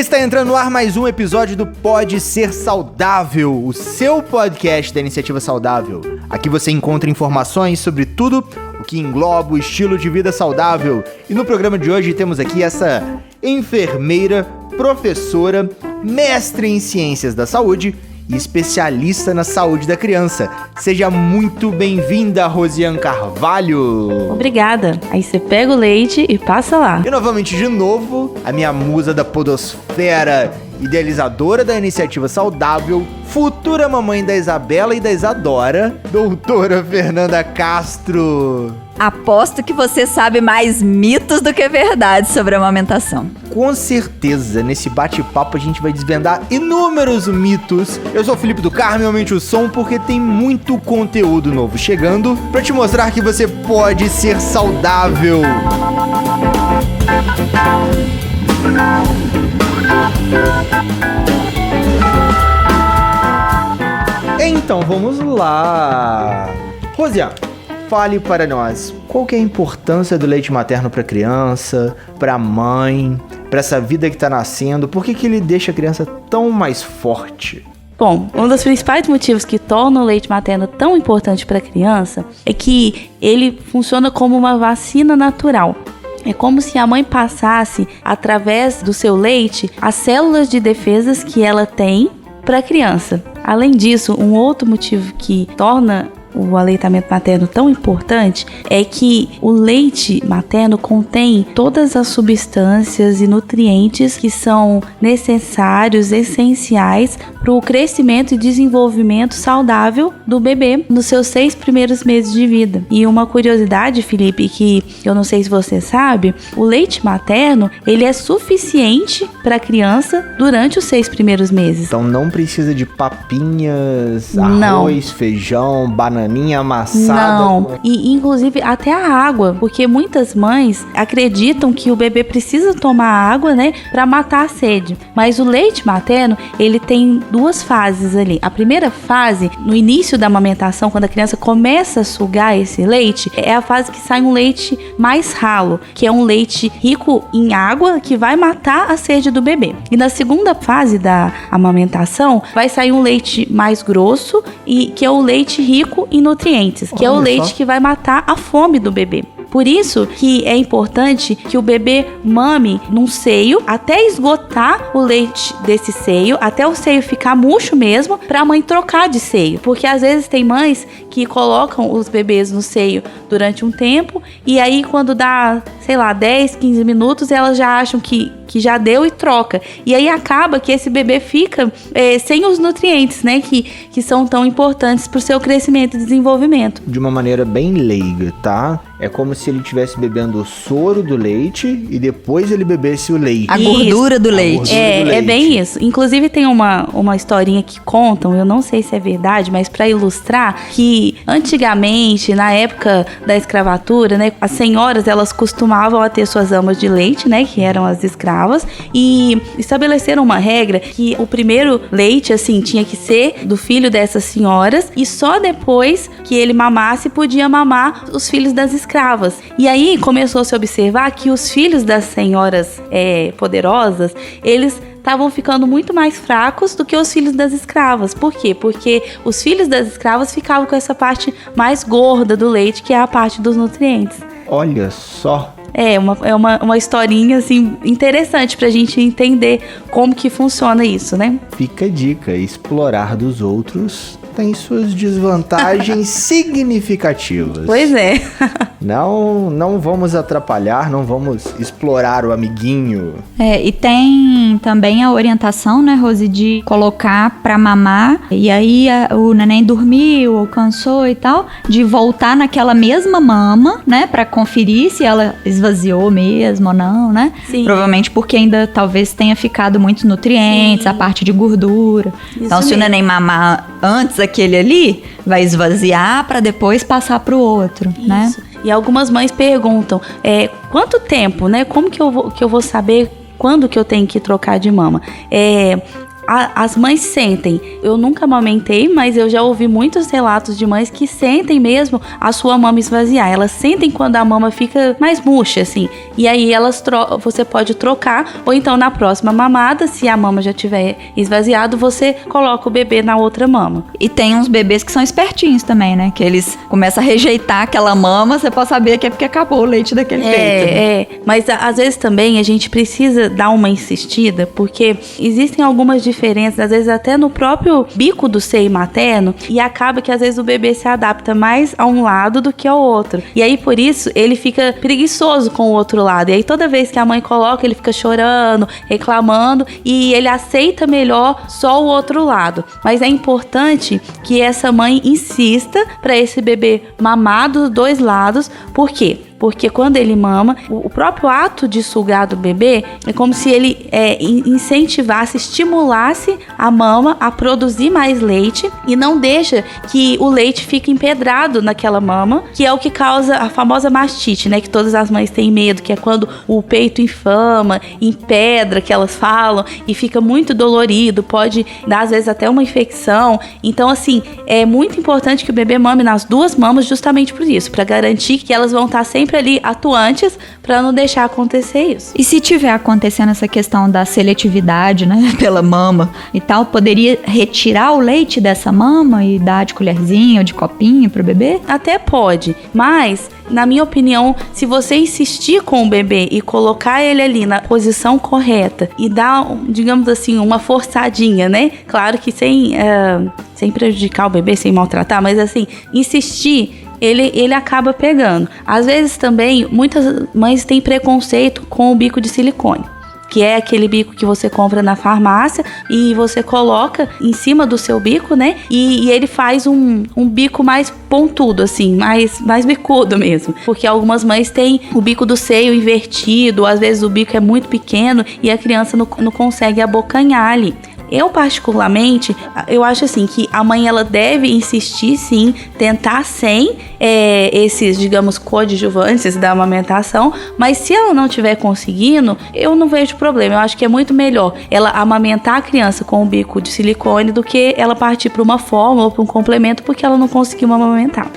Está entrando no ar mais um episódio do Pode Ser Saudável, o seu podcast da Iniciativa Saudável. Aqui você encontra informações sobre tudo o que engloba o estilo de vida saudável. E no programa de hoje temos aqui essa enfermeira, professora, mestre em ciências da saúde e especialista na saúde da criança. Seja muito bem-vinda, Rosiane Carvalho. Obrigada. Aí você pega o leite e passa lá. E novamente, de novo, a minha musa da podosfera, idealizadora da Iniciativa Saudável, futura mamãe da Isabela e da Isadora, doutora Fernanda Castro. Aposto que você sabe mais mitos do que verdade sobre a amamentação. Com certeza, nesse bate-papo a gente vai desvendar inúmeros mitos. Eu sou o Felipe do Carmo, aumente o som, porque tem muito conteúdo novo chegando pra te mostrar que você pode ser saudável. Então, vamos lá. Rosiane, fale para nós, qual que é a importância do leite materno para a criança, para a mãe, para essa vida que está nascendo? Por que ele deixa a criança tão mais forte? Bom, um dos principais motivos que torna o leite materno tão importante para a criança é que ele funciona como uma vacina natural. É como se a mãe passasse, através do seu leite, as células de defesas que ela tem para a criança. Além disso, um outro motivo que torna o aleitamento materno tão importante é que o leite materno contém todas as substâncias e nutrientes que são necessários, essenciais para o crescimento e desenvolvimento saudável do bebê nos seus 6 primeiros meses de vida. E uma curiosidade, Felipe, que eu não sei se você sabe, o leite materno ele é suficiente para a criança durante os 6 primeiros meses. Então não precisa de papinhas, arroz, feijão, bananinha amassada. Não, e inclusive até a água, porque muitas mães acreditam que o bebê precisa tomar água, né, para matar a sede. Mas o leite materno, ele tem 2 fases ali. A primeira fase, no início da amamentação, quando a criança começa a sugar esse leite, é a fase que sai um leite mais ralo, que é um leite rico em água que vai matar a sede do bebê. E na segunda fase da amamentação, vai sair um leite mais grosso e que é o leite rico em nutrientes, que é o leite que vai matar a fome do bebê. Por isso que é importante que o bebê mame num seio até esgotar o leite desse seio, até o seio ficar murcho mesmo, para a mãe trocar de seio. Porque às vezes tem mães que colocam os bebês no seio durante um tempo e aí quando dá, 10, 15 minutos, elas já acham que já deu e troca. E aí acaba que esse bebê fica sem os nutrientes, né, que são tão importantes para o seu crescimento e desenvolvimento. De uma maneira bem leiga, tá? É como se ele estivesse bebendo o soro do leite e depois ele bebesse o leite. A gordura do leite. É bem isso. Inclusive tem uma historinha que contam, eu não sei se é verdade, mas para ilustrar que antigamente, na época da escravatura, né, as senhoras elas costumavam a ter suas amas de leite, né, que eram as escravas, e estabeleceram uma regra que o primeiro leite, assim, tinha que ser do filho dessas senhoras e só depois que ele mamasse podia mamar os filhos das escravas. E aí começou a se observar que os filhos das senhoras poderosas, eles estavam ficando muito mais fracos do que os filhos das escravas. Por quê? Porque os filhos das escravas ficavam com essa parte mais gorda do leite, que é a parte dos nutrientes. Olha só. É uma historinha, assim, interessante pra gente entender como que funciona isso, né? Fica a dica, explorar dos outros tem suas desvantagens significativas. Pois é. Não vamos atrapalhar, não vamos explorar o amiguinho. E tem também a orientação, né, Rose, de colocar pra mamar, e aí o neném dormiu ou cansou e tal, de voltar naquela mesma mama, né, pra conferir se ela esvaziou mesmo ou não, né? Sim. Provavelmente porque ainda talvez tenha ficado muitos nutrientes, sim, a parte de gordura. Isso então, se mesmo. o neném mamar antes aquele ali, vai esvaziar pra depois passar pro outro, né? E algumas mães perguntam, quanto tempo, né? Como que eu vou saber quando que eu tenho que trocar de mama? as mães sentem. Eu nunca amamentei, mas eu já ouvi muitos relatos de mães que sentem mesmo a sua mama esvaziar. Elas sentem quando a mama fica mais murcha, assim. E aí você pode trocar, ou então na próxima mamada, se a mama já tiver esvaziado, você coloca o bebê na outra mama. E tem uns bebês que são espertinhos também, né? Que eles começam a rejeitar aquela mama, você pode saber que é porque acabou o leite daquele peito. Mas às vezes também a gente precisa dar uma insistida, porque existem algumas diferenças, às vezes até no próprio bico do seio materno, e acaba que às vezes o bebê se adapta mais a um lado do que ao outro. E aí por isso ele fica preguiçoso com o outro lado. E aí toda vez que a mãe coloca, ele fica chorando, reclamando, e ele aceita melhor só o outro lado. Mas é importante que essa mãe insista para esse bebê mamar dos dois lados. Por quê? Porque quando ele mama, o próprio ato de sugar do bebê é como se ele incentivasse, estimulasse a mama a produzir mais leite e não deixa que o leite fique empedrado naquela mama, que é o que causa a famosa mastite, né? Que todas as mães têm medo, que é quando o peito inflama, empedra, que elas falam, e fica muito dolorido, pode dar às vezes até uma infecção. Então, assim, é muito importante que o bebê mame nas duas mamas justamente por isso, para garantir que elas vão estar sempre ali atuantes para não deixar acontecer isso. E se tiver acontecendo essa questão da seletividade, né, pela mama e tal, poderia retirar o leite dessa mama e dar de colherzinha ou de copinho pro bebê? Até pode, mas na minha opinião, se você insistir com o bebê e colocar ele ali na posição correta e dar, digamos assim, uma forçadinha, né? Claro que sem prejudicar o bebê, sem maltratar, mas assim, insistir, ele acaba pegando. Às vezes também, muitas mães têm preconceito com o bico de silicone, que é aquele bico que você compra na farmácia e você coloca em cima do seu bico, né? E ele faz um bico mais pontudo, assim, mais bicudo mesmo. Porque algumas mães têm o bico do seio invertido, às vezes o bico é muito pequeno e a criança não consegue abocanhar ali. Eu, particularmente, eu acho assim que a mãe ela deve insistir sim, tentar sem esses, digamos, coadjuvantes da amamentação, mas se ela não estiver conseguindo, eu não vejo problema. Eu acho que é muito melhor ela amamentar a criança com o bico de silicone do que ela partir para uma fórmula ou para um complemento porque ela não conseguiu amamentar.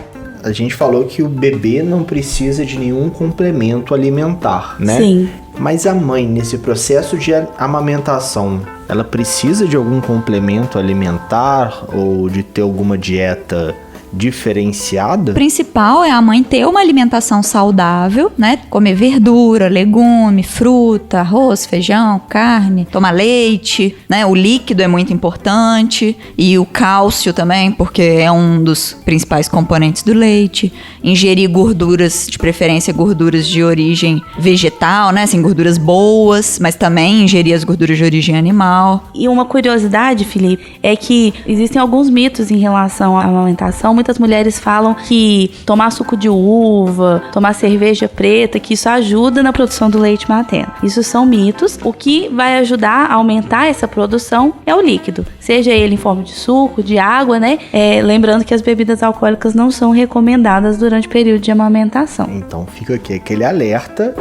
A gente falou que o bebê não precisa de nenhum complemento alimentar, né? Sim. Mas a mãe, nesse processo de amamentação, ela precisa de algum complemento alimentar ou de ter alguma dieta diferenciada? O principal é a mãe ter uma alimentação saudável, né? Comer verdura, legume, fruta, arroz, feijão, carne, tomar leite, né? O líquido é muito importante e o cálcio também, porque é um dos principais componentes do leite. Ingerir gorduras, de preferência gorduras de origem vegetal, né? Assim, gorduras boas, mas também ingerir as gorduras de origem animal. E uma curiosidade, Felipe, é que existem alguns mitos em relação à amamentação. Muitas mulheres falam que tomar suco de uva, tomar cerveja preta, que isso ajuda na produção do leite materno. Isso são mitos. O que vai ajudar a aumentar essa produção é o líquido. Seja ele em forma de suco, de água, né? Lembrando que as bebidas alcoólicas não são recomendadas durante o período de amamentação. Então fica aqui aquele alerta.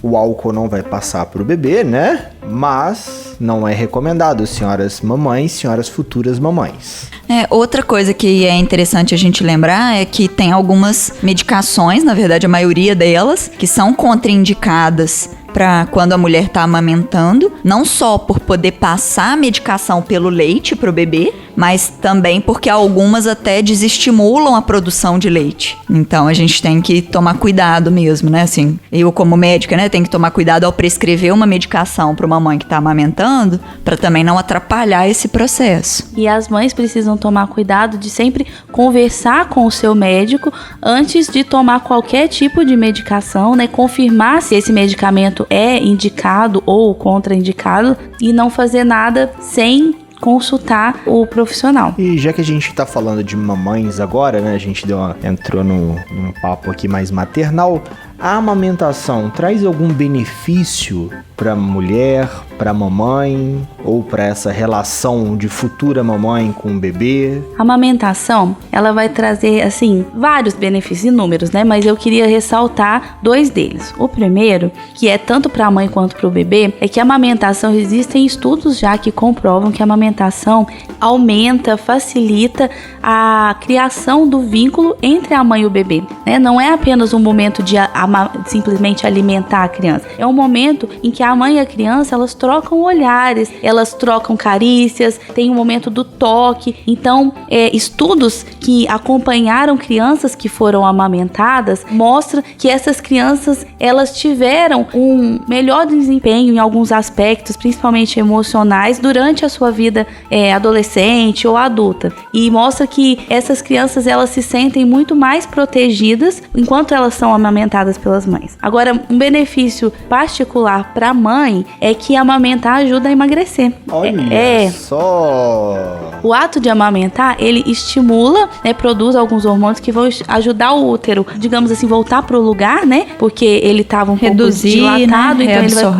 O álcool não vai passar para o bebê, né? Mas não é recomendado, senhoras mamães, senhoras futuras mamães. Outra coisa que é interessante a gente lembrar é que tem algumas medicações, na verdade a maioria delas, que são contraindicadas para quando a mulher está amamentando, não só por poder passar a medicação pelo leite para o bebê, mas também porque algumas até desestimulam a produção de leite. Então a gente tem que tomar cuidado mesmo, né? Assim, eu como médica, né, tenho que tomar cuidado ao prescrever uma medicação para uma mãe que está amamentando, para também não atrapalhar esse processo. E as mães precisam tomar cuidado de sempre conversar com o seu médico antes de tomar qualquer tipo de medicação, né? Confirmar se esse medicamento é indicado ou contraindicado e não fazer nada sem consultar o profissional. E já que a gente tá falando de mamães agora, né? A gente entrou num papo aqui mais maternal. A amamentação traz algum benefício para a mulher, para a mamãe ou para essa relação de futura mamãe com o bebê? A amamentação, ela vai trazer, assim, vários benefícios, inúmeros, né? Mas eu queria ressaltar 2 deles. O primeiro, que é tanto para a mãe quanto para o bebê, é que a amamentação, existem estudos já que comprovam que a amamentação aumenta, facilita a criação do vínculo entre a mãe e o bebê, né? Não é apenas um momento de simplesmente alimentar a criança. É um momento em que a mãe e a criança, elas trocam olhares, elas trocam carícias, tem um momento do toque. Então, estudos que acompanharam crianças que foram amamentadas mostram que essas crianças, elas tiveram um melhor desempenho em alguns aspectos, principalmente emocionais, durante a sua vida adolescente ou adulta. E mostra que essas crianças, elas se sentem muito mais protegidas enquanto elas são amamentadas pelas mães. Agora, um benefício particular para a mãe é que amamentar ajuda a emagrecer. Olha só! O ato de amamentar, ele estimula, né, produz alguns hormônios que vão ajudar o útero, digamos assim, voltar para o lugar, né? Porque ele estava um pouco dilatado, né? Então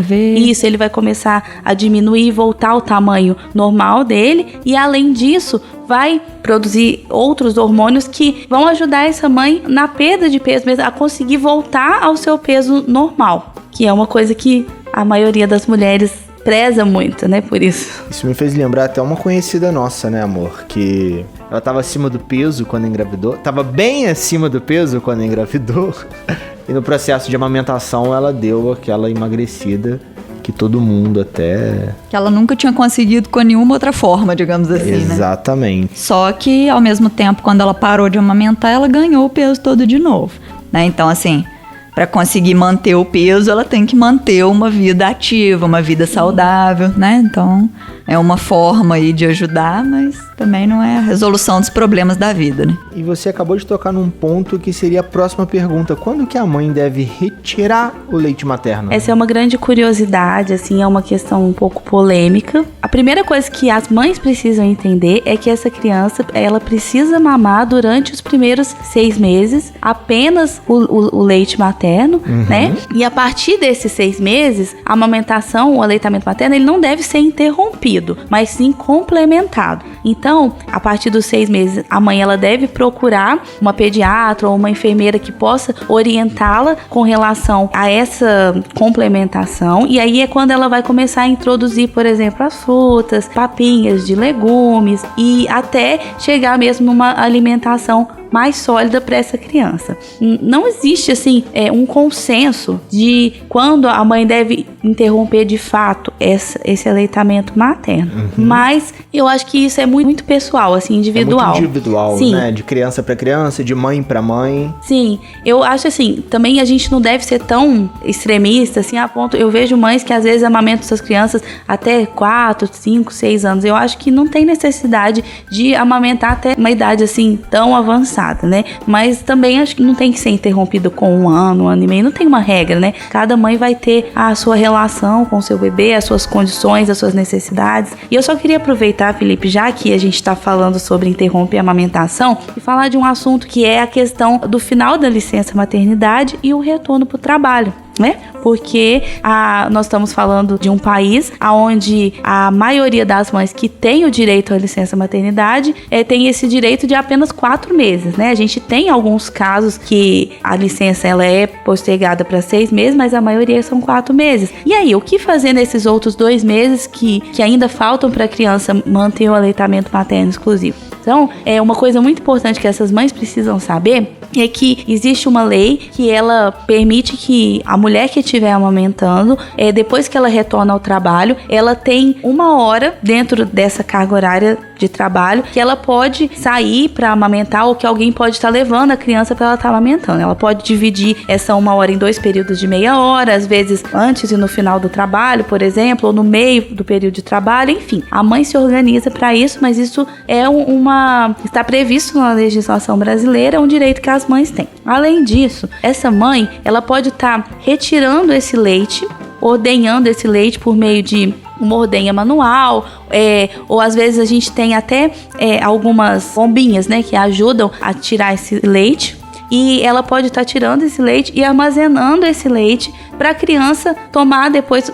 ele vai começar a diminuir e voltar ao tamanho normal dele. E além disso, vai produzir outros hormônios que vão ajudar essa mãe na perda de peso mesmo, a conseguir voltar ao seu peso normal, que é uma coisa que a maioria das mulheres preza muito, né, por isso. Isso me fez lembrar até uma conhecida nossa, né, amor, que ela tava acima do peso quando engravidou, tava bem acima do peso quando engravidou, e no processo de amamentação ela deu aquela emagrecida que todo mundo até... Que ela nunca tinha conseguido com nenhuma outra forma, digamos assim, né? Exatamente. Só que, ao mesmo tempo, quando ela parou de amamentar, ela ganhou o peso todo de novo, né? Então, assim, para conseguir manter o peso, ela tem que manter uma vida ativa, uma vida saudável, né? Então, é uma forma aí de ajudar, mas também não é a resolução dos problemas da vida, né? E você acabou de tocar num ponto que seria a próxima pergunta. Quando que a mãe deve retirar o leite materno? Essa é uma grande curiosidade, assim, é uma questão um pouco polêmica. A primeira coisa que as mães precisam entender é que essa criança, ela precisa mamar durante os primeiros 6 meses, apenas o leite materno, né? E a partir desses 6 meses, a amamentação, o aleitamento materno, ele não deve ser interrompido, mas sim complementado. Então, a partir dos 6 meses, a mãe, ela deve procurar uma pediatra ou uma enfermeira que possa orientá-la com relação a essa complementação. E aí é quando ela vai começar a introduzir, por exemplo, as frutas, papinhas de legumes e até chegar mesmo numa alimentação mais sólida para essa criança. Não existe, assim, um consenso de quando a mãe deve interromper de fato esse aleitamento materno. Mas eu acho que isso é muito pessoal, assim, individual. É muito individual, sim, né? De criança para criança, de mãe para mãe. Sim, eu acho assim, também a gente não deve ser tão extremista, assim, a ponto... Eu vejo mães que às vezes amamentam suas crianças até 4, 5, 6 anos. Eu acho que não tem necessidade de amamentar até uma idade, assim, tão avançada, né? Mas também acho que não tem que ser interrompido com 1 ano e meio. Não tem uma regra, né? Cada mãe vai ter a sua relação com o seu bebê, as suas condições, as suas necessidades. E eu só queria aproveitar, Felipe, já que a gente está falando sobre interromper a amamentação, e falar de um assunto que é a questão do final da licença maternidade e o retorno para o trabalho, né? Porque nós estamos falando de um país onde a maioria das mães que tem o direito à licença maternidade tem esse direito de apenas 4 meses, né? A gente tem alguns casos que a licença ela é postergada para 6 meses, mas a maioria são 4 meses. E aí, o que fazer nesses outros 2 meses que ainda faltam para a criança manter o aleitamento materno exclusivo? Então, é uma coisa muito importante que essas mães precisam saber é que existe uma lei que ela permite que a mulher que estiver amamentando, depois que ela retorna ao trabalho, ela tem 1 hora dentro dessa carga horária de trabalho que ela pode sair para amamentar ou que alguém pode estar levando a criança para ela estar amamentando. Ela pode dividir essa 1 hora em 2 períodos de meia hora, às vezes antes e no final do trabalho, por exemplo, ou no meio do período de trabalho, enfim. A mãe se organiza para isso, mas isso é está previsto na legislação brasileira, é um direito que as mães têm. Além disso, essa mãe, ela pode estar retirando esse leite, ordenhando esse leite por meio de uma ordenha manual, ou às vezes a gente tem até algumas bombinhas, né, que ajudam a tirar esse leite. e ela pode estar tirando esse leite e armazenando esse leite para a criança tomar depois,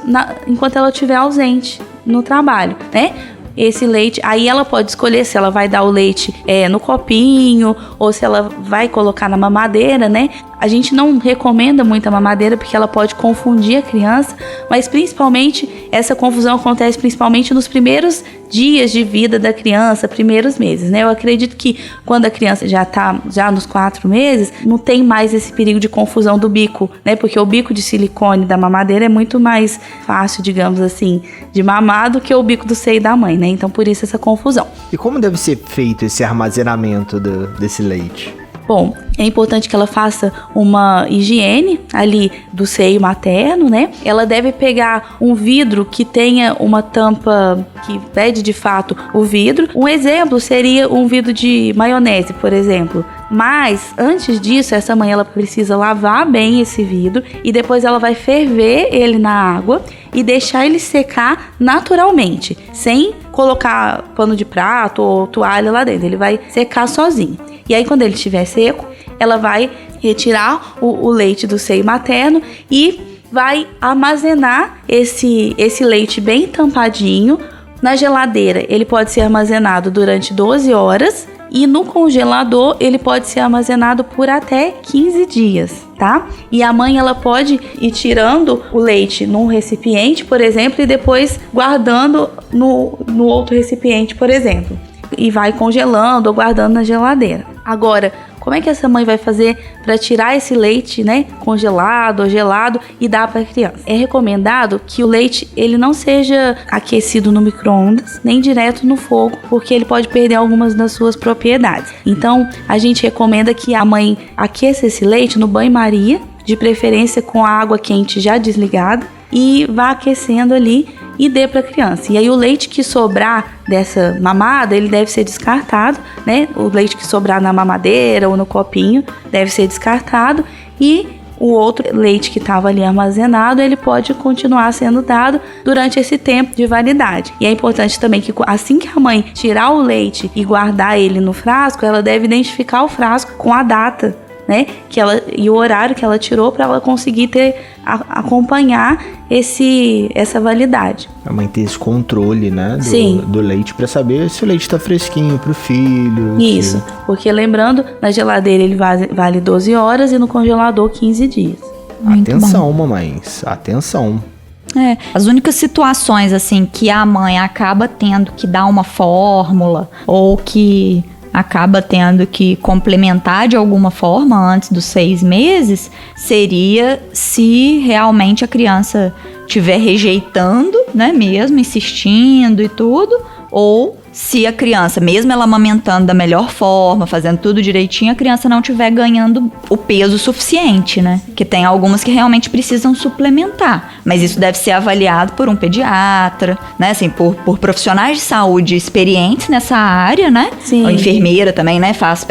enquanto ela estiver ausente no trabalho, né? Esse leite, aí ela pode escolher se ela vai dar o leite no copinho ou se ela vai colocar na mamadeira, né? A gente não recomenda muito a mamadeira porque ela pode confundir a criança, mas principalmente essa confusão acontece principalmente nos primeiros dias de vida da criança, primeiros meses, né? Eu acredito que quando a criança já tá nos 4 meses, não tem mais esse perigo de confusão do bico, né? Porque o bico de silicone da mamadeira é muito mais fácil, digamos assim, de mamar do que o bico do seio da mãe, né? Então por isso essa confusão. E como deve ser feito esse armazenamento desse leite? Bom, é importante que ela faça uma higiene ali do seio materno, né? Ela deve pegar um vidro que tenha uma tampa que vede de fato o vidro. Um exemplo seria um vidro de maionese, por exemplo. Mas, antes disso, essa mãe ela precisa lavar bem esse vidro e depois ela vai ferver ele na água e deixar ele secar naturalmente, sem colocar pano de prato ou toalha lá dentro. Ele vai secar sozinho. E aí, quando ele estiver seco, ela vai retirar o leite do seio materno e vai armazenar esse leite bem tampadinho na geladeira. Ele pode ser armazenado durante 12 horas e no congelador ele pode ser armazenado por até 15 dias, tá? E a mãe ela pode ir tirando o leite num recipiente, por exemplo, e depois guardando no outro recipiente, por exemplo. E vai congelando ou guardando na geladeira. Agora, como é que essa mãe vai fazer para tirar esse leite, né, congelado ou gelado e dar para a criança? É recomendado que o leite ele não seja aquecido no micro-ondas, nem direto no fogo, porque ele pode perder algumas das suas propriedades. Então, a gente recomenda que a mãe aqueça esse leite no banho-maria, de preferência com a água quente já desligada, e vá aquecendo ali e dê para a criança. E aí o leite que sobrar dessa mamada, ele deve ser descartado, né? O leite que sobrar na mamadeira ou no copinho deve ser descartado e o outro leite que estava ali armazenado, ele pode continuar sendo dado durante esse tempo de validade. E é importante também que assim que a mãe tirar o leite e guardar ele no frasco, ela deve identificar o frasco com a data, né, e o horário que ela tirou para ela conseguir acompanhar essa validade. A mãe ter esse controle, né, do leite para saber se o leite está fresquinho para o filho. Isso, porque lembrando, na geladeira ele vale 12 horas e no congelador 15 dias. Muito atenção, bom. mamães, atenção. As únicas situações assim que a mãe acaba tendo que dar uma fórmula ou que acaba tendo que complementar de alguma forma antes dos 6 meses, seria se realmente a criança estiver rejeitando, né, mesmo, insistindo e tudo, ou se a criança, mesmo ela amamentando da melhor forma, fazendo tudo direitinho, a criança não estiver ganhando o peso suficiente, né? Que tem algumas que realmente precisam suplementar, mas isso deve ser avaliado por um pediatra, né? Assim, por profissionais de saúde experientes nessa área, né? Sim. A enfermeira também, né? Faz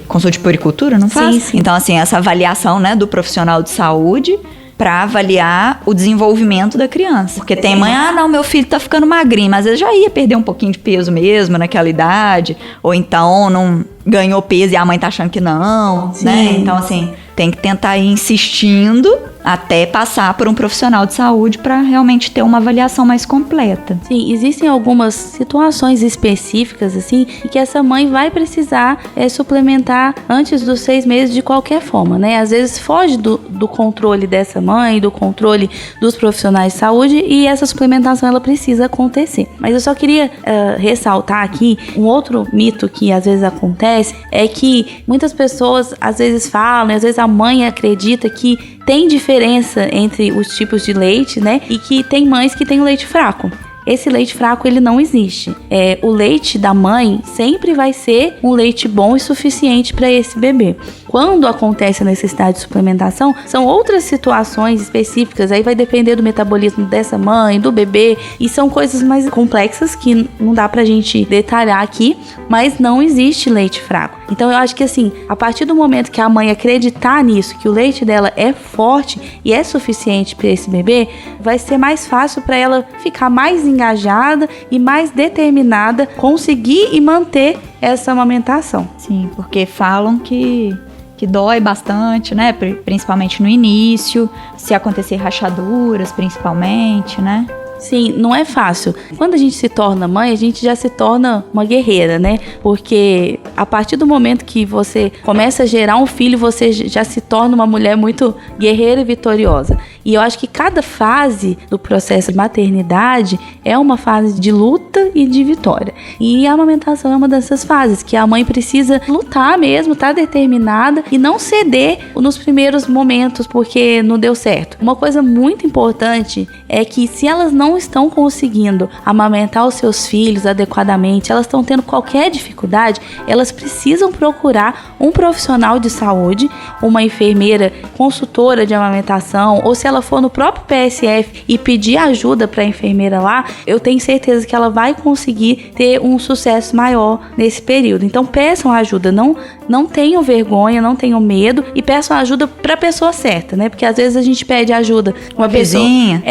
consulta de puericultura, não faz? Sim. Então, assim, essa avaliação, né, do profissional de saúde para avaliar o desenvolvimento da criança. Porque tem mãe, não, meu filho tá ficando magrinho, mas às vezes já ia perder um pouquinho de peso mesmo naquela idade, ou então não ganhou peso e a mãe tá achando que não, né? Então, assim, tem que tentar ir insistindo até passar por um profissional de saúde para realmente ter uma avaliação mais completa. Sim, existem algumas situações específicas, assim, que essa mãe vai precisar suplementar antes dos 6 meses de qualquer forma, né? Às vezes foge do controle dessa mãe, do controle dos profissionais de saúde e essa suplementação, ela precisa acontecer. Mas eu só queria ressaltar aqui um outro mito que às vezes acontece, é que muitas pessoas às vezes falam, às vezes a mãe acredita que tem diferença entre os tipos de leite, né? E que tem mães que têm o leite fraco. Esse leite fraco, ele não existe. O leite da mãe sempre vai ser um leite bom e suficiente para esse bebê. Quando acontece a necessidade de suplementação, são outras situações específicas, aí vai depender do metabolismo dessa mãe, do bebê, e são coisas mais complexas que não dá pra gente detalhar aqui, mas não existe leite fraco. Então eu acho que assim, a partir do momento que a mãe acreditar nisso, que o leite dela é forte e é suficiente para esse bebê, vai ser mais fácil para ela ficar mais engajada e mais determinada, conseguir e manter essa amamentação. Sim, porque falam que que dói bastante, né? Principalmente no início, se acontecer rachaduras, principalmente, né? Sim, não é fácil. Quando a gente se torna mãe, a gente já se torna uma guerreira, né? Porque a partir do momento que você começa a gerar um filho, você já se torna uma mulher muito guerreira e vitoriosa. E eu acho que cada fase do processo de maternidade é uma fase de luta e de vitória. E a amamentação é uma dessas fases, que a mãe precisa lutar mesmo, estar determinada e não ceder nos primeiros momentos porque não deu certo. Uma coisa muito importante é que se elas não estão conseguindo amamentar os seus filhos adequadamente, elas estão tendo qualquer dificuldade, elas precisam procurar um profissional de saúde, uma enfermeira consultora de amamentação, ou se ela for no próprio PSF e pedir ajuda para a enfermeira lá, eu tenho certeza que ela vai conseguir ter um sucesso maior nesse período. Então peçam ajuda, não tenham vergonha, não tenham medo e peçam ajuda para a pessoa certa, né? Porque às vezes a gente pede ajuda uma vizinha.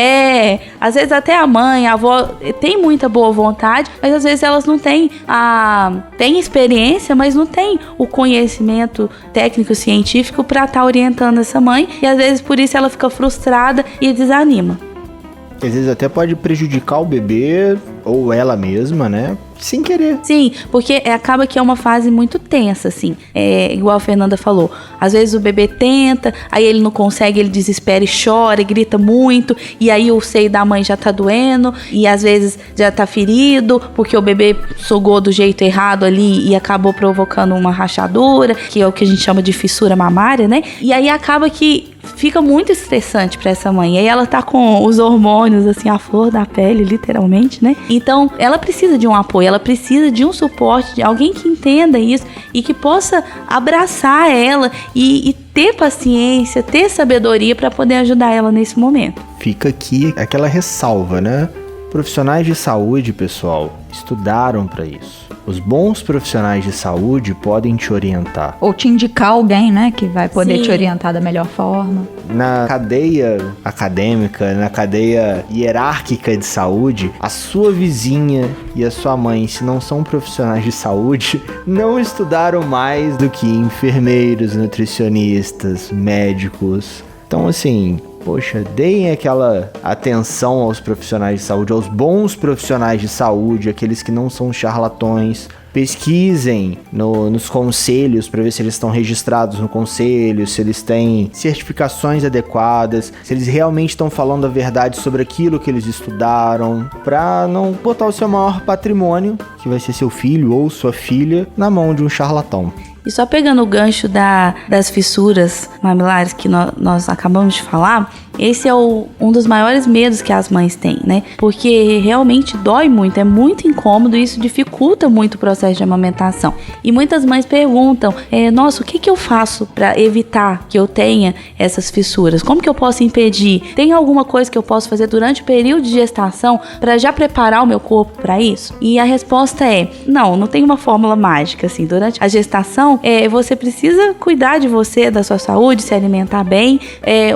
Às vezes até a mãe, a avó tem muita boa vontade, mas às vezes elas não têm tem experiência, mas não tem o conhecimento técnico científico para estar orientando essa mãe e às vezes por isso ela fica frustrada e desanima. Às vezes até pode prejudicar o bebê ou ela mesma, né? Sem querer. Sim, porque acaba que é uma fase muito tensa, assim. Igual a Fernanda falou. Às vezes o bebê tenta, aí ele não consegue, ele desespera e chora, e grita muito. E aí o seio da mãe já tá doendo. E às vezes já tá ferido, porque o bebê sugou do jeito errado ali e acabou provocando uma rachadura, que é o que a gente chama de fissura mamária, né? E aí acaba que fica muito estressante pra essa mãe. E aí ela tá com os hormônios, assim, à flor da pele, literalmente, né? Então, ela precisa de um apoio, ela precisa de um suporte, de alguém que entenda isso e que possa abraçar ela e ter paciência, ter sabedoria para poder ajudar ela nesse momento. Fica aqui aquela ressalva, né? Profissionais de saúde, pessoal, estudaram para isso. Os bons profissionais de saúde podem te orientar. Ou te indicar alguém, né, que vai poder Sim. te orientar da melhor forma. Na cadeia acadêmica, na cadeia hierárquica de saúde, a sua vizinha e a sua mãe, se não são profissionais de saúde, não estudaram mais do que enfermeiros, nutricionistas, médicos. Então, assim, poxa, deem aquela atenção aos profissionais de saúde, aos bons profissionais de saúde, aqueles que não são charlatões. Pesquisem nos conselhos para ver se eles estão registrados no conselho, se eles têm certificações adequadas, se eles realmente estão falando a verdade sobre aquilo que eles estudaram, para não botar o seu maior patrimônio, que vai ser seu filho ou sua filha, na mão de um charlatão. E só pegando o gancho das fissuras mamilares que nós acabamos de falar, esse é um dos maiores medos que as mães têm, né? Porque realmente dói muito, é muito incômodo e isso dificulta muito o processo de amamentação. E muitas mães perguntam, nossa, o que eu faço para evitar que eu tenha essas fissuras? Como que eu posso impedir? Tem alguma coisa que eu posso fazer durante o período de gestação para já preparar o meu corpo para isso? E a resposta é, não tem uma fórmula mágica, assim. Durante a gestação, você precisa cuidar de você, da sua saúde, se alimentar bem.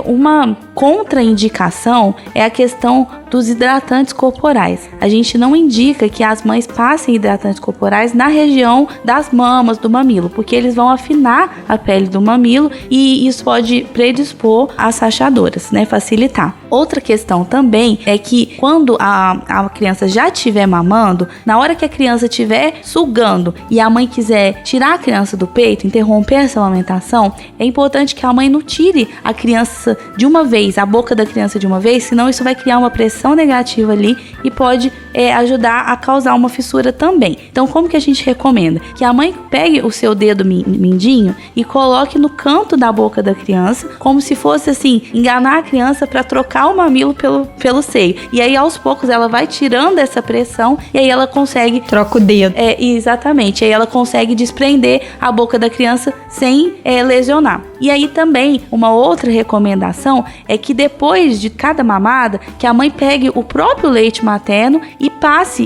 Uma contraindicação é a questão dos hidratantes corporais. A gente não indica que as mães passem hidratantes corporais na região das mamas, do mamilo, porque eles vão afinar a pele do mamilo e isso pode predispor às rachaduras, né? Facilitar. Outra questão também é que quando a criança já estiver mamando, na hora que a criança estiver sugando e a mãe quiser tirar a criança do peito, interromper essa amamentação, é importante que a mãe não tire a criança de uma vez, a boca da criança de uma vez, senão isso vai criar uma pressão negativa ali e pode ajudar a causar uma fissura também. Então, como que a gente recomenda? Que a mãe pegue o seu dedo mindinho e coloque no canto da boca da criança, como se fosse assim, enganar a criança para trocar o mamilo pelo seio. E aí, aos poucos, ela vai tirando essa pressão e aí ela consegue... Troca o dedo. Exatamente. Aí ela consegue desprender a boca da criança sem lesionar. E aí também, uma outra recomendação é que depois de cada mamada, que a mãe pegue o próprio leite materno e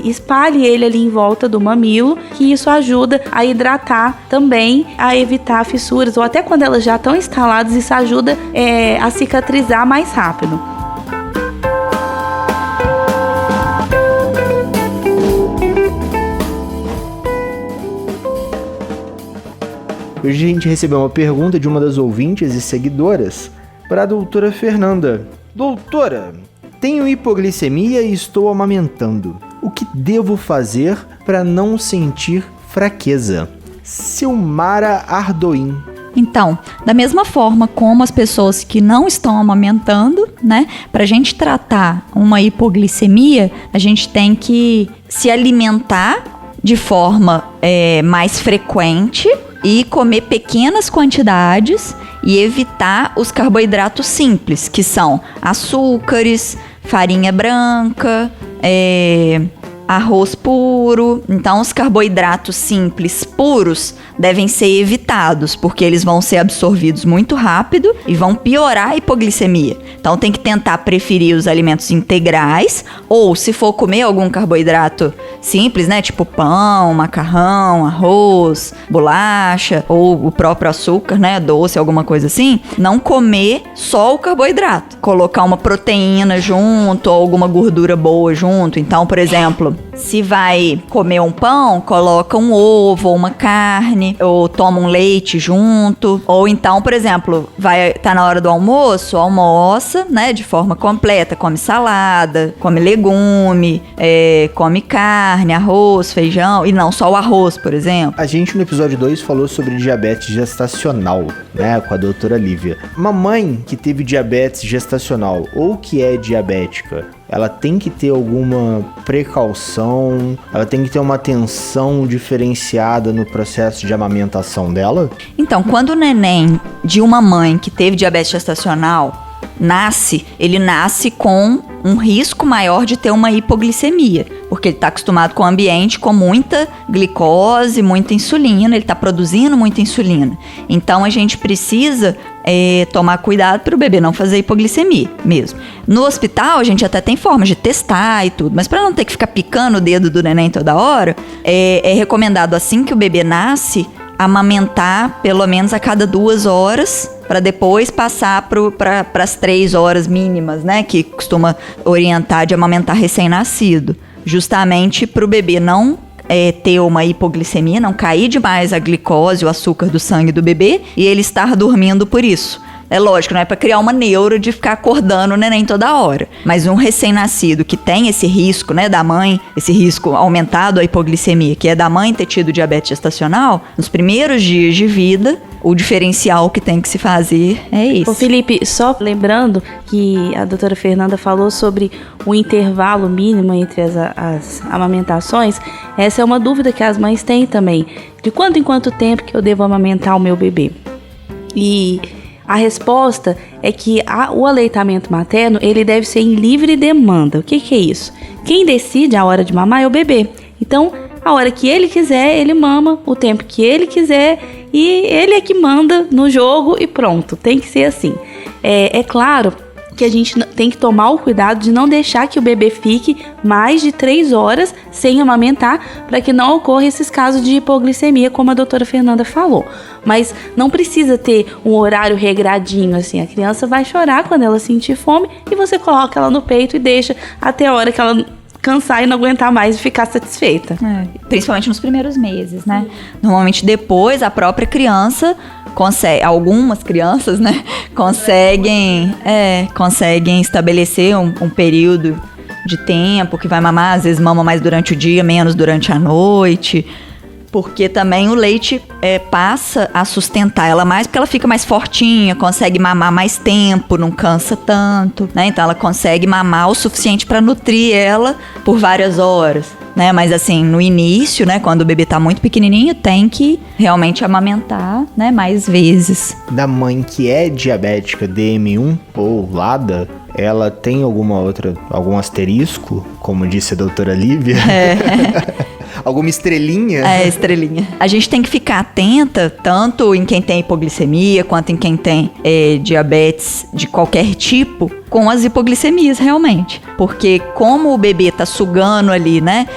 espalhe ele ali em volta do mamilo, que isso ajuda a hidratar também, a evitar fissuras, ou até quando elas já estão instaladas, isso ajuda a cicatrizar mais rápido. Hoje a gente recebeu uma pergunta de uma das ouvintes e seguidoras para a doutora Fernanda. Doutora, tenho hipoglicemia e estou amamentando. O que devo fazer para não sentir fraqueza? Silmara Ardoim. Então, da mesma forma como as pessoas que não estão amamentando, né? Pra gente tratar uma hipoglicemia, a gente tem que se alimentar de forma mais frequente e comer pequenas quantidades e evitar os carboidratos simples, que são açúcares, farinha branca, arroz puro. Então, os carboidratos simples puros devem ser evitados, porque eles vão ser absorvidos muito rápido e vão piorar a hipoglicemia. Então, tem que tentar preferir os alimentos integrais, ou se for comer algum carboidrato simples, né, tipo pão, macarrão, arroz, bolacha, ou o próprio açúcar, né, doce, alguma coisa assim, não comer só o carboidrato. Colocar uma proteína junto, ou alguma gordura boa junto. Então, por exemplo, se vai comer um pão, coloca um ovo ou uma carne, ou toma um leite junto. Ou então, por exemplo, tá na hora do almoço, almoça, né, de forma completa, come salada, come legume, come carne, arroz, feijão, e não só o arroz, por exemplo. A gente no episódio 2 falou sobre diabetes gestacional, né, com a doutora Lívia. Uma mãe que teve diabetes gestacional ou que é diabética, ela tem que ter alguma precaução, ela tem que ter uma atenção diferenciada no processo de amamentação dela? Então, quando o neném de uma mãe que teve diabetes gestacional nasce, ele nasce com um risco maior de ter uma hipoglicemia, porque ele está acostumado com um ambiente com muita glicose, muita insulina, ele está produzindo muita insulina. Então, a gente precisa tomar cuidado para o bebê não fazer hipoglicemia mesmo. No hospital, a gente até tem formas de testar e tudo, mas para não ter que ficar picando o dedo do neném toda hora, é recomendado, assim que o bebê nasce, amamentar pelo menos a cada 2 horas, para depois passar para as 3 horas mínimas, né, que costuma orientar de amamentar recém-nascido, justamente para o bebê não ter uma hipoglicemia, não cair demais a glicose, o açúcar do sangue do bebê, e ele estar dormindo por isso. É lógico, não é para criar uma neura de ficar acordando o neném toda hora. Mas um recém-nascido que tem esse risco, né, da mãe, esse risco aumentado, a hipoglicemia, que é da mãe ter tido diabetes gestacional, nos primeiros dias de vida, o diferencial que tem que se fazer é isso. Ô Felipe, só lembrando que a doutora Fernanda falou sobre o intervalo mínimo entre as amamentações, essa é uma dúvida que as mães têm também. De quanto em quanto tempo que eu devo amamentar o meu bebê? E a resposta é que o aleitamento materno, ele deve ser em livre demanda. O que é isso? Quem decide a hora de mamar é o bebê. Então, a hora que ele quiser, ele mama, o tempo que ele quiser, e ele é que manda no jogo e pronto. Tem que ser assim. É claro que a gente tem que tomar o cuidado de não deixar que o bebê fique mais de 3 horas sem amamentar, para que não ocorra esses casos de hipoglicemia, como a doutora Fernanda falou. Mas não precisa ter um horário regradinho, assim. A criança vai chorar quando ela sentir fome e você coloca ela no peito e deixa até a hora que ela cansar e não aguentar mais e ficar satisfeita. Principalmente nos primeiros meses, né? Normalmente depois a própria criança consegue, algumas crianças, né, conseguem estabelecer um período de tempo que vai mamar, às vezes mama mais durante o dia, menos durante a noite, porque também o leite passa a sustentar ela mais, porque ela fica mais fortinha, consegue mamar mais tempo, não cansa tanto, né? Então ela consegue mamar o suficiente para nutrir ela por várias horas, né? Mas assim, no início, né, quando o bebê tá muito pequenininho, tem que realmente amamentar, né, mais vezes. Da mãe que é diabética DM1 ou LADA, ela tem algum asterisco, como disse a doutora Lívia? Alguma estrelinha? Estrelinha. A gente tem que ficar atenta, tanto em quem tem hipoglicemia, quanto em quem tem diabetes de qualquer tipo, com as hipoglicemias, realmente. Porque como o bebê tá sugando ali, né,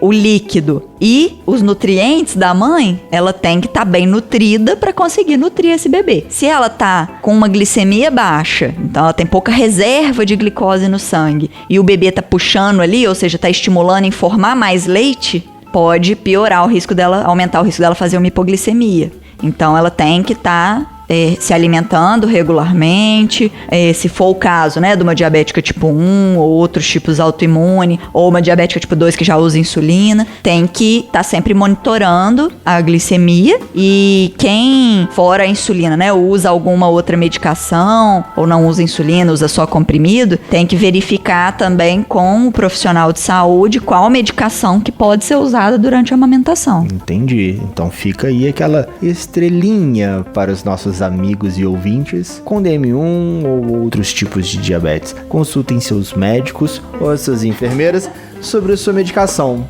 o líquido e os nutrientes da mãe, ela tem que estar bem nutrida para conseguir nutrir esse bebê. Se ela tá com uma glicemia baixa, então ela tem pouca reserva de glicose no sangue, e o bebê tá puxando ali, ou seja, tá estimulando em formar mais leite, pode piorar o risco dela, aumentar o risco dela fazer uma hipoglicemia. Então ela tem que estar se alimentando regularmente, se for o caso, né, de uma diabética tipo 1 ou outros tipos autoimune, ou uma diabética tipo 2 que já usa insulina, tem que estar sempre monitorando a glicemia. E quem, fora a insulina, né, usa alguma outra medicação ou não usa insulina, usa só comprimido, tem que verificar também com o profissional de saúde qual medicação que pode ser usada durante a amamentação. Entendi. Então fica aí aquela estrelinha para os nossos amigos e ouvintes com DM1 ou outros tipos de diabetes. Consultem seus médicos ou as suas enfermeiras sobre a sua medicação.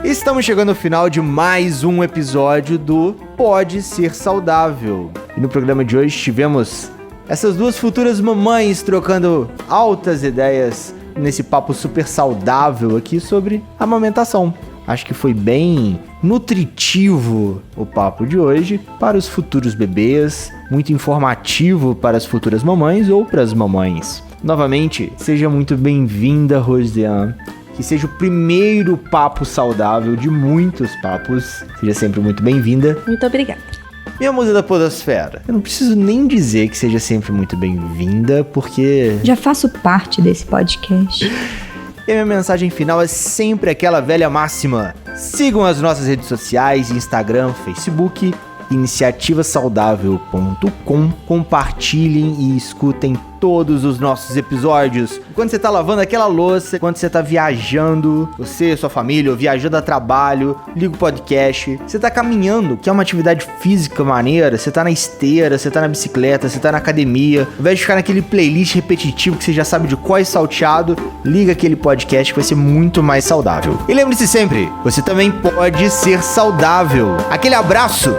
Estamos chegando ao final de mais um episódio do Pode Ser Saudável. E no programa de hoje tivemos essas duas futuras mamães trocando altas ideias nesse papo super saudável aqui sobre amamentação. Acho que foi bem nutritivo o papo de hoje para os futuros bebês, muito informativo para as futuras mamães ou para as mamães. Novamente, seja muito bem-vinda, Rosiane. Que seja o primeiro papo saudável de muitos papos. Seja sempre muito bem-vinda. Muito obrigada. Minha musa da podosfera, eu não preciso nem dizer que seja sempre muito bem-vinda, porque... já faço parte desse podcast. E a minha mensagem final é sempre aquela velha máxima. Sigam as nossas redes sociais, Instagram, Facebook, iniciativasaudável.com. Compartilhem e escutem todos os nossos episódios. Quando você tá lavando aquela louça, quando você tá viajando, você e sua família, ou viajando a trabalho, liga o podcast. Você tá caminhando, que é uma atividade física maneira, você tá na esteira, você tá na bicicleta, você tá na academia. Ao invés de ficar naquele playlist repetitivo que você já sabe de qual é salteado, liga aquele podcast que vai ser muito mais saudável. E lembre-se sempre, você também pode ser saudável. Aquele abraço!